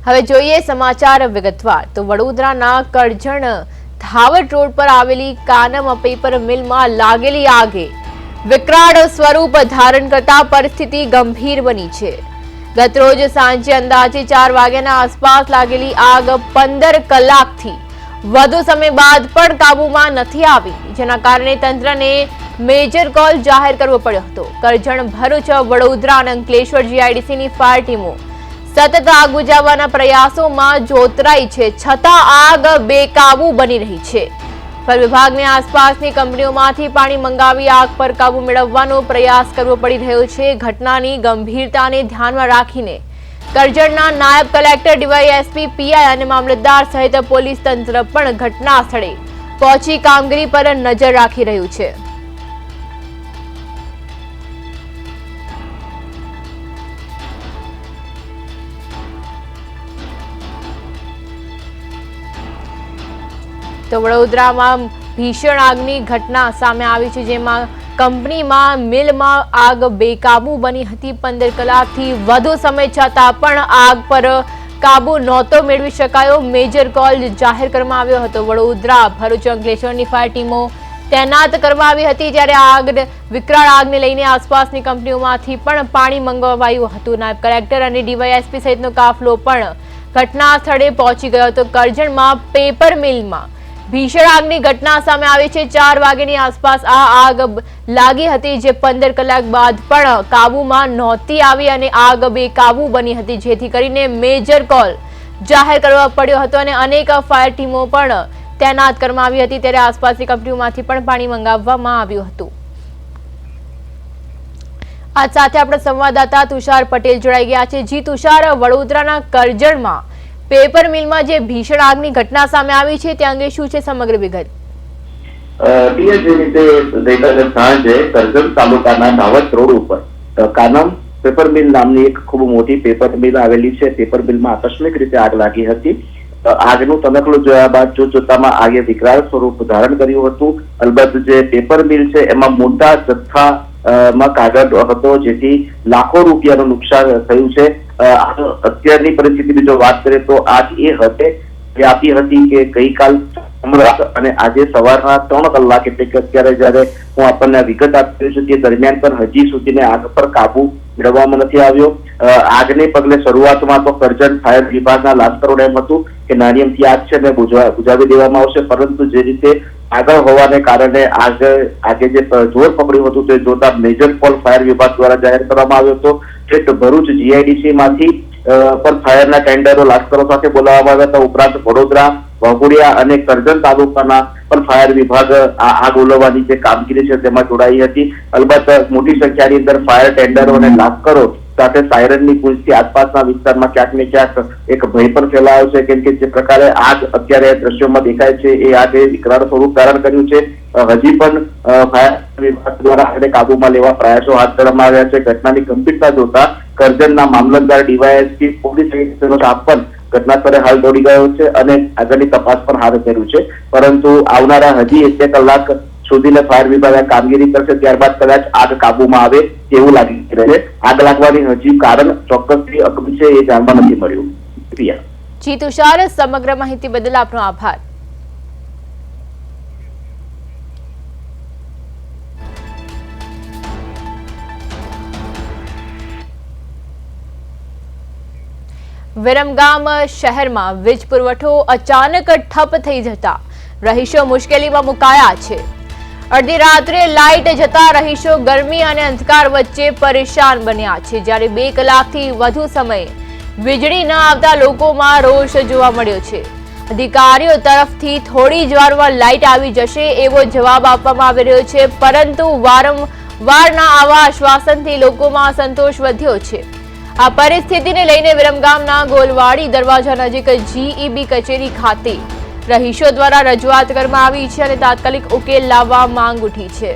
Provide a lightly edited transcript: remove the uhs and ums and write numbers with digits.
હવે જોઈએ સમાચાર વિગતવાર તો વડોદરાના કરજણ ધાવટ રોડ પર આવેલી કાનમ પેપર મિલમાં લાગેલી આગે વિકરાળ સ્વરૂપ ધારણ કરતા પરિસ્થિતિ ગંભીર બની છે। ગતરોજ સાંજે અંદાજે 4 વાગ્યાના આસપાસ લાગેલી આગ 15 કલાકથી વધુ સમય બાદ પણ કાબૂમાં નથી આવી, જેના કારણે તંત્રને મેજર કોલ જાહેર કરવો પડ્યો હતો। કરજણ, ભરૂચ, વડોદરા અને અંકલેશ્વર જીઆઈડીસીની ફાયર ટીમો સતત આગ બુઝાવવાના પ્રયાસોમાં જોતરાઈ છે, છતાં આગ બેકાબુ બની રહી છે। ફાયર વિભાગને આસપાસની કંપનીઓમાંથી પાણી મંગાવી આગ પર કાબુ મેળવવાનો પ્રયાસ કરવો પડી રહ્યો છે। ઘટનાની ગંભીરતાને ધ્યાનમાં રાખીને કરજણના નાયબ કલેક્ટર ડીવાયએસપી, પીઆઈ અને મામલતદાર સહિત પોલીસ તંત્ર પણ ઘટના સ્થળે પહોંચી કામગીરી પર નજર રાખી રહ્યું છે। તો વડોદરામાં ભીષણ આગની ઘટના સામે આવી છે, જેમાં કંપનીમાં મિલમાં આગ બેકાબુ બની હતી। 15 કલાકથી વધુ સમય છતાં પણ આગ પર કાબુ નહોતો મેળવી શકાયો। મેજર કોલ જાહેર કરવામાં આવ્યો હતો। વડોદરા, ભરૂચ, અંકલેશ્વરની ફાયર ટીમો તૈનાત કરવામાં આવી હતી, જ્યારે વિકરાળ આગને લઈને આસપાસની કંપનીઓમાંથી પણ પાણી મંગાવાયું હતું। નાયબ કલેક્ટર અને ડીવાયએસપી સહિતનો કાફલો પણ ઘટના સ્થળે પહોંચી ગયો હતો। કરજણમાં પેપર મિલમાં ભીષણ આગની ઘટના સામે આવી છે। 4 વાગ્યાની આસપાસ આ આગ લાગી હતી, જે 15 કલાક બાદ પણ કાબૂમાં નહોતી આવી અને આગ બેકાબુ બની હતી, જેથી કરીને મેજર કોલ જાહેર કરવા પડ્યો હતો અને અનેક ફાયર ટીમો પણ તૈનાત કરવામાં આવી હતી, ત્યારે આસપાસની કંપનીઓમાંથી પણ પાણી મંગાવવામાં આવ્યું હતું। આ સાથે આપણા સંવાદદાતા તુષાર પટેલ જોડાઈ ગયા છે। જી તુષાર, વડોદરાના કરજણમાં પેપર મિલમાં જે ભીષણ આગની ઘટના સામે આવી છે તે અંગે શું છે સમગ્ર વિગત? જે રીતે ગઈકાલે સાંજે કરજણ તાલુકાના ધાવટ રોડ ઉપર કાનમ પેપર મિલ નામની એક ખૂબ મોટી પેપર મિલ આવેલી છે। પેપર મિલમાં આકસ્મિક રીતે આગ લાગી હતી। આગનું તણખલું જોયા બાદ જોતજોતામાં આગે વિકરાળ સ્વરૂપ ધારણ કર્યું હતું। અલબત્ત જે પેપર મિલ છે એમાં મોટા જથ્થામાં કાગળ હતો, જેથી લાખો રૂપિયાનું નુકસાન થયું છે। અત્યારની પરિસ્થિતિની જો વાત કરીએ તો આગ એ વ્યાપી હતી કે ગઈકાલ અને આજે સવારના 3 કલાક એટલે કે અત્યારે જયારે હું આપણને વિગત આપી છું તે દરમિયાન પણ હજી સુધીને આગ પર કાબુ મેળવવામાં નથી આવ્યો। આગને પગલે શરૂઆતમાં તો કરજણ ફાયર વિભાગના લાશ્કરોને એમ હતું કે નાની અમથી આગ છે ને બુઝાવી દેવામાં આવશે, પરંતુ જે રીતે આગળ હોવાને કારણે આગે જે જોર પકડ્યું હતું તે જોતા મેજર કોલ ફાયર વિભાગ દ્વારા જાહેર કરવામાં આવ્યો હતો। ભરૂચ જીઆઈડીસી માંથી પણ ફાયરના ટેન્ડરો લાશ્કરો સાથે બોલાવવામાં આવ્યા હતા। ઉપરાંત વડોદરા, વાઘોડિયા અને કરજણ તાલુકાના પણ ફાયર વિભાગ આગ ઓલવવાની જે કામગીરી છે તેમાં જોડાઈ હતી। અલબત્ત મોટી સંખ્યાની અંદર ફાયર ટેન્ડરો અને લાશ્કરો સાથે સાયરનની ગુંજથી આસપાસના વિસ્તારમાં ક્યાંક ને ક્યાંક એક ભય પણ ફેલાયો છે, કેમ કે જે પ્રકારે આગ અત્યારે દ્રશ્યોમાં દેખાય છે એ આગે વિકરાળ સ્વરૂપ ધારણ કર્યું છે। હજી પણ ફાયર વિભાગ દ્વારા આને કાબુમાં લેવા પ્રયાસો હાથ ધરવામાં આવ્યા છે। ઘટનાની ગંભીરતા જોતા કરજણના મામલતદાર, ડીવાયએસપી, પોલીસ સહિતનો સ્ટાફ પણ ઘટના સ્થળે હાલ દોડી ગયો છે અને આગળની તપાસ પણ હાથ ધર્યું છે, પરંતુ આવનારા હજી 1-2 કલાક સુધીને ફાયર વિભાગ કામગીરી કરશે, ત્યારબાદ કદાચ આગ કાબુમાં આવે તેવું લાગી રહ્યું છે। આગ લાગવાની હજી કારણ ચોક્કસથી અકબંધ છે એ જાણવા નથી મળ્યું। જી તુષાર, સમગ્ર માહિતી બદલ આપનો આભાર। વિરમગામ શહેરમાં વીજ પુરવઠો અચાનક ઠપ થઈ જતા રહીશો મુશ્કેલીમાં મુકાયા છે। અડધી રાત્રે લાઇટ જતા રહીશો ગરમી અને અંધકાર વચ્ચે પરેશાન બન્યા છે, જ્યારે 2 કલાકથી વધુ સમયે વીજળી ન આવતા લોકોમાં રોષ જોવા મળ્યો છે। અધિકારીઓ તરફથી થોડી જ વારમાં લાઇટ આવી જશે એવો જવાબ આપવામાં આવી રહ્યો છે, પરંતુ વારંવારના આવા આશ્વાસનથી લોકોમાં અસંતોષ વધ્યો છે। આ પરિસ્થિતિને લઈને વિરમગામના ગોલવાડી દરવાજા નજીક જીઈબી કચેરી ખાતે રહીશો દ્વારા રજૂઆત કરવામાં આવી છે અને તાત્કાલિક ઉકેલ લાવવા માંગ ઉઠી છે।